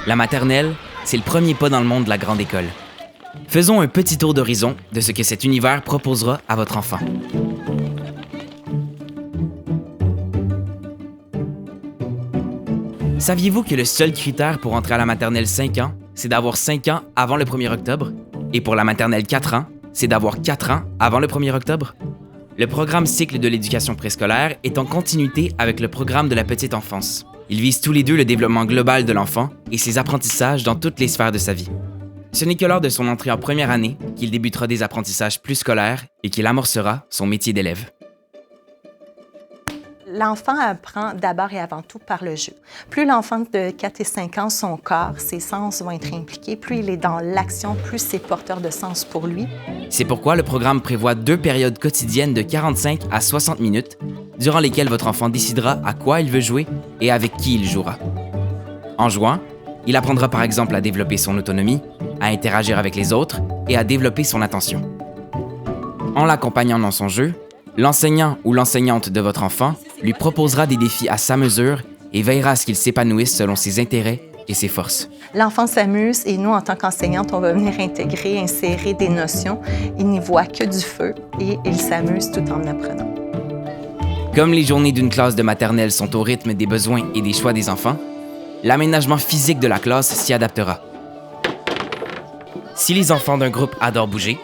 La maternelle, c'est le premier pas dans le monde de la grande école. Faisons un petit tour d'horizon de ce que cet univers proposera à votre enfant. Saviez-vous que le seul critère pour entrer à la maternelle 5 ans, c'est d'avoir 5 ans avant le 1er octobre? Et pour la maternelle 4 ans, c'est d'avoir 4 ans avant le 1er octobre? Le programme cycle de l'éducation préscolaire est en continuité avec le programme de la petite enfance. Ils visent tous les deux le développement global de l'enfant et ses apprentissages dans toutes les sphères de sa vie. Ce n'est que lors de son entrée en première année qu'il débutera des apprentissages plus scolaires et qu'il amorcera son métier d'élève. L'enfant apprend d'abord et avant tout par le jeu. Plus l'enfant de 4 et 5 ans, son corps, ses sens vont être impliqués, plus il est dans l'action, plus c'est porteur de sens pour lui. C'est pourquoi le programme prévoit 2 périodes quotidiennes de 45 à 60 minutes, durant lesquelles votre enfant décidera à quoi il veut jouer et avec qui il jouera. En jouant, il apprendra par exemple à développer son autonomie, à interagir avec les autres et à développer son attention. En l'accompagnant dans son jeu, l'enseignant ou l'enseignante de votre enfant lui proposera des défis à sa mesure et veillera à ce qu'il s'épanouisse selon ses intérêts et ses forces. L'enfant s'amuse et nous, en tant qu'enseignante, on va venir intégrer, insérer des notions. Il n'y voit que du feu et il s'amuse tout en apprenant. Comme les journées d'une classe de maternelle sont au rythme des besoins et des choix des enfants, l'aménagement physique de la classe s'y adaptera. Si les enfants d'un groupe adorent bouger,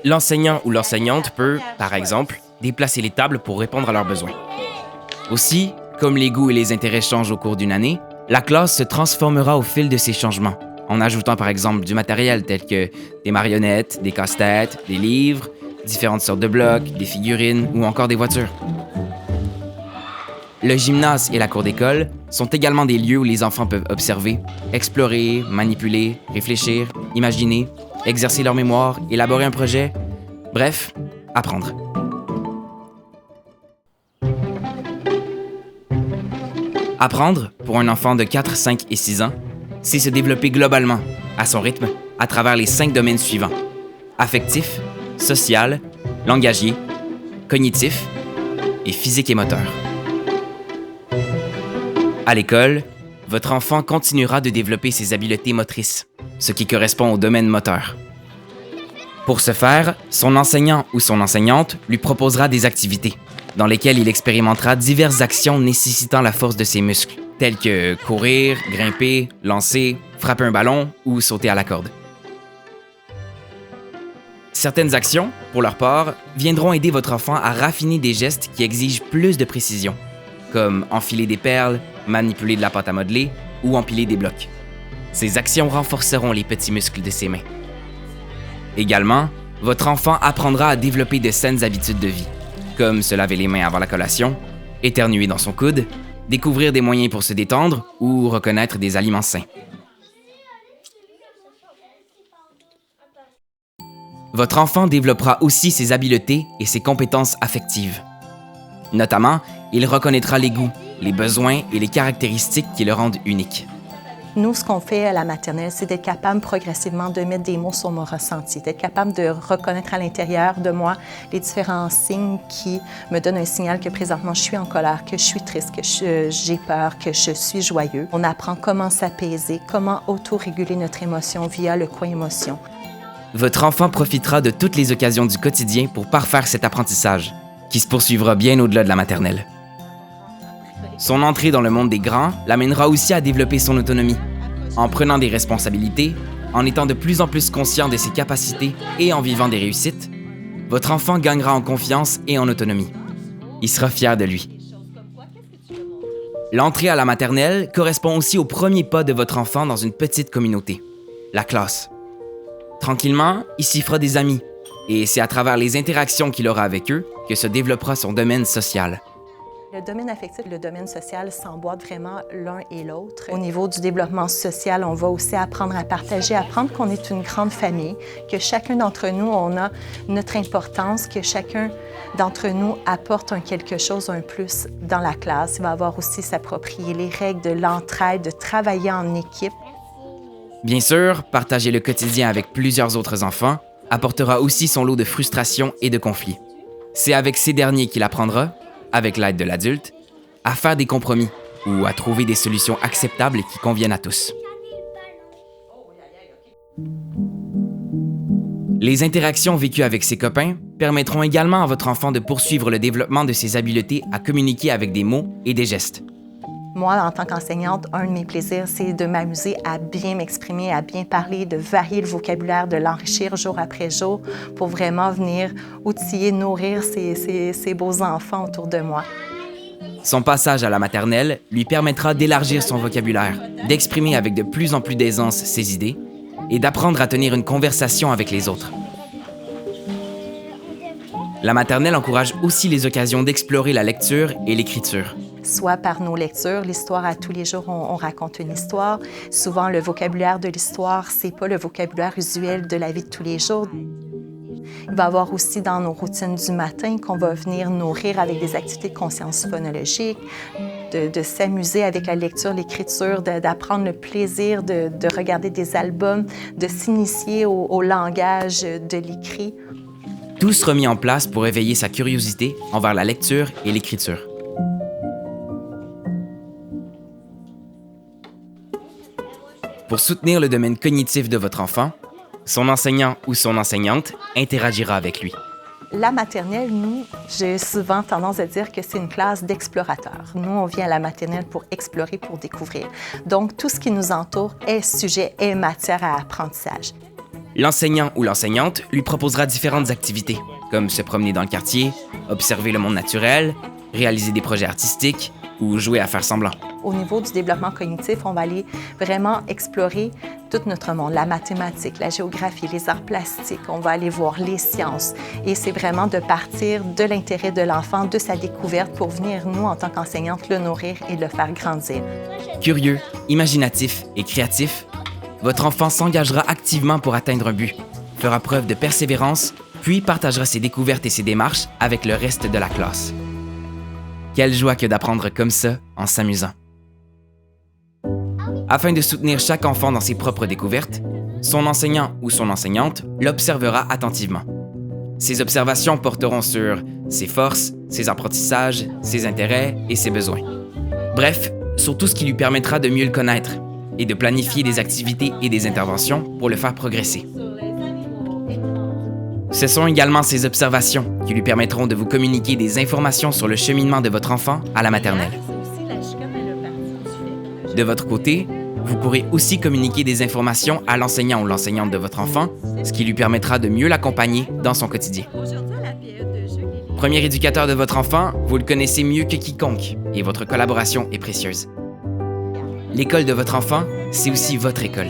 l'enseignant ou l'enseignante peut, par exemple, déplacer les tables pour répondre à leurs besoins. Aussi, comme les goûts et les intérêts changent au cours d'une année, la classe se transformera au fil de ces changements, en ajoutant par exemple du matériel tel que des marionnettes, des casse-têtes, des livres, différentes sortes de blocs, des figurines ou encore des voitures. Le gymnase et la cour d'école sont également des lieux où les enfants peuvent observer, explorer, manipuler, réfléchir, imaginer, exercer leur mémoire, élaborer un projet, bref, apprendre. Apprendre, pour un enfant de 4, 5 et 6 ans, c'est se développer globalement, à son rythme, à travers les 5 domaines suivants: affectif, social, langagier, cognitif et physique et moteur. À l'école, votre enfant continuera de développer ses habiletés motrices, ce qui correspond au domaine moteur. Pour ce faire, son enseignant ou son enseignante lui proposera des activités, dans lesquelles il expérimentera diverses actions nécessitant la force de ses muscles, telles que courir, grimper, lancer, frapper un ballon ou sauter à la corde. Certaines actions, pour leur part, viendront aider votre enfant à raffiner des gestes qui exigent plus de précision, comme enfiler des perles, manipuler de la pâte à modeler ou empiler des blocs. Ces actions renforceront les petits muscles de ses mains. Également, votre enfant apprendra à développer de saines habitudes de vie, comme se laver les mains avant la collation, éternuer dans son coude, découvrir des moyens pour se détendre ou reconnaître des aliments sains. Votre enfant développera aussi ses habiletés et ses compétences affectives. Notamment, il reconnaîtra les goûts, les besoins et les caractéristiques qui le rendent unique. Nous, ce qu'on fait à la maternelle, c'est d'être capable progressivement de mettre des mots sur mon ressenti, d'être capable de reconnaître à l'intérieur de moi les différents signes qui me donnent un signal que présentement je suis en colère, que je suis triste, que j'ai peur, que je suis joyeux. On apprend comment s'apaiser, comment auto-réguler notre émotion via le coin émotion. Votre enfant profitera de toutes les occasions du quotidien pour parfaire cet apprentissage, qui se poursuivra bien au-delà de la maternelle. Son entrée dans le monde des grands l'amènera aussi à développer son autonomie. En prenant des responsabilités, en étant de plus en plus conscient de ses capacités et en vivant des réussites, votre enfant gagnera en confiance et en autonomie. Il sera fier de lui. L'entrée à la maternelle correspond aussi au premier pas de votre enfant dans une petite communauté, la classe. Tranquillement, il s'y fera des amis, et c'est à travers les interactions qu'il aura avec eux que se développera son domaine social. Le domaine affectif et le domaine social s'emboîtent vraiment l'un et l'autre. Au niveau du développement social, on va aussi apprendre à partager, apprendre qu'on est une grande famille, que chacun d'entre nous, on a notre importance, que chacun d'entre nous apporte un quelque chose, un plus dans la classe. Il va avoir aussi s'approprier les règles de l'entraide, de travailler en équipe. Bien sûr, partager le quotidien avec plusieurs autres enfants apportera aussi son lot de frustration et de conflits. C'est avec ces derniers qu'il apprendra, avec l'aide de l'adulte, à faire des compromis ou à trouver des solutions acceptables qui conviennent à tous. Les interactions vécues avec ses copains permettront également à votre enfant de poursuivre le développement de ses habiletés à communiquer avec des mots et des gestes. Moi, en tant qu'enseignante, un de mes plaisirs, c'est de m'amuser à bien m'exprimer, à bien parler, de varier le vocabulaire, de l'enrichir jour après jour pour vraiment venir outiller, nourrir ces beaux enfants autour de moi. Son passage à la maternelle lui permettra d'élargir son vocabulaire, d'exprimer avec de plus en plus d'aisance ses idées et d'apprendre à tenir une conversation avec les autres. La maternelle encourage aussi les occasions d'explorer la lecture et l'écriture. Soit par nos lectures, l'histoire à tous les jours, on raconte une histoire. Souvent, le vocabulaire de l'histoire, c'est pas le vocabulaire usuel de la vie de tous les jours. Il va y avoir aussi dans nos routines du matin qu'on va venir nourrir avec des activités de conscience phonologique, de s'amuser avec la lecture, l'écriture, d'apprendre le plaisir de regarder des albums, de s'initier au langage de l'écrit. Tout sera mis en place pour éveiller sa curiosité envers la lecture et l'écriture. Pour soutenir le domaine cognitif de votre enfant, son enseignant ou son enseignante interagira avec lui. La maternelle, nous, j'ai souvent tendance à dire que c'est une classe d'explorateurs. Nous, on vient à la maternelle pour explorer, pour découvrir. Donc, tout ce qui nous entoure est sujet, est matière à apprentissage. L'enseignant ou l'enseignante lui proposera différentes activités, comme se promener dans le quartier, observer le monde naturel, réaliser des projets artistiques ou jouer à faire semblant. Au niveau du développement cognitif, on va aller vraiment explorer tout notre monde, la mathématique, la géographie, les arts plastiques. On va aller voir les sciences. Et c'est vraiment de partir de l'intérêt de l'enfant, de sa découverte, pour venir, nous, en tant qu'enseignantes, le nourrir et le faire grandir. Curieux, imaginatif et créatif, votre enfant s'engagera activement pour atteindre un but, fera preuve de persévérance, puis partagera ses découvertes et ses démarches avec le reste de la classe. Quelle joie que d'apprendre comme ça en s'amusant. Afin de soutenir chaque enfant dans ses propres découvertes, son enseignant ou son enseignante l'observera attentivement. Ces observations porteront sur ses forces, ses apprentissages, ses intérêts et ses besoins. Bref, sur tout ce qui lui permettra de mieux le connaître et de planifier des activités et des interventions pour le faire progresser. Ce sont également ces observations qui lui permettront de vous communiquer des informations sur le cheminement de votre enfant à la maternelle. De votre côté, vous pourrez aussi communiquer des informations à l'enseignant ou l'enseignante de votre enfant, ce qui lui permettra de mieux l'accompagner dans son quotidien. Premier éducateur de votre enfant, vous le connaissez mieux que quiconque et votre collaboration est précieuse. L'école de votre enfant, c'est aussi votre école.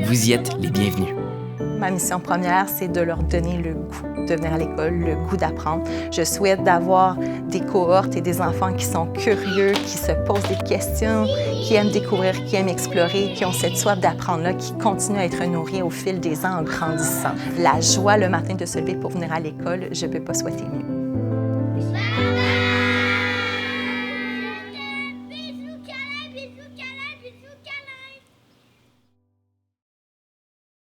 Vous y êtes les bienvenus. Ma mission première, c'est de leur donner le goût de venir à l'école, le goût d'apprendre. Je souhaite d'avoir des cohortes et des enfants qui sont curieux, qui se posent des questions, qui aiment découvrir, qui aiment explorer, qui ont cette soif d'apprendre-là, qui continuent à être nourris au fil des ans en grandissant. La joie le matin de se lever pour venir à l'école, je ne peux pas souhaiter mieux.